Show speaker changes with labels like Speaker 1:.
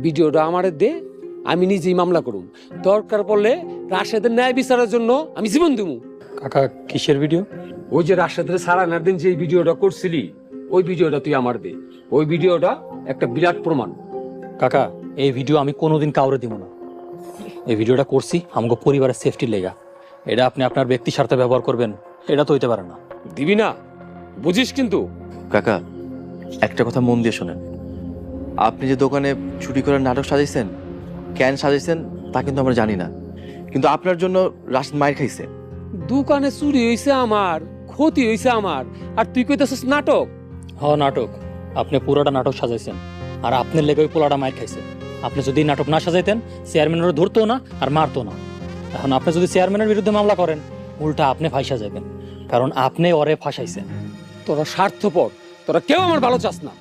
Speaker 1: ভিডিওটা আমারে দে, আমি নিজেই মামলা করুম। দরকার পড়লে রাশেদের ন্যায় বিচারের জন্য আমি জীবন দিমু।
Speaker 2: কাকা কিসের ভিডিও?
Speaker 1: ওই যে রাশেদের সারানার দিন যে ভিডিওটা করছিলি, ওই ভিডিওটা তুই আমার দে। ওই ভিডিওটা একটা বিরাট প্রমাণ।
Speaker 2: কাকা এই ভিডিও আমি কোনোদিন কাউরে দিব না। এই ভিডিওটা করছি আমাকে পরিবারের সেফটির লেগা। এটা আপনি আপনার ব্যক্তি স্বার্থে ব্যবহার করবেন, এটা তো হইতে পারে না।
Speaker 1: দিবি না, বুঝিস কিন্তু।
Speaker 3: কাকা একটা কথা মন দিয়ে শোনেন, আপনি যে দোকানে চুরি করার নাটক সাজাইছেন, কেন সাজাইছেন তা কিন্তু আমরা জানি না, কিন্তু আপনার জন্য রাশিদ মায়ের খাইছে।
Speaker 1: দোকানে চুরি হইছে আমার, ক্ষতি হইছে আমার, আর তুই কইতাছিস নাটক?
Speaker 2: নাটক। আপনি পুরোটা নাটক সাজাইছেন, আর আপনার লেগে ওই পোলাটা মার খাইছে। আপনি যদি নাটক না সাজাইতেন চেয়ারম্যানেরও ধরতো না আর মারতো না। এখন আপনি যদি চেয়ারম্যানের বিরুদ্ধে মামলা করেন, উল্টা আপনি ফাঁসা যাবেন, কারণ আপনি ওরে ফাঁসাইছেন।
Speaker 1: তোরা স্বার্থপর, তোরা কেউ আমার ভালো চাস না।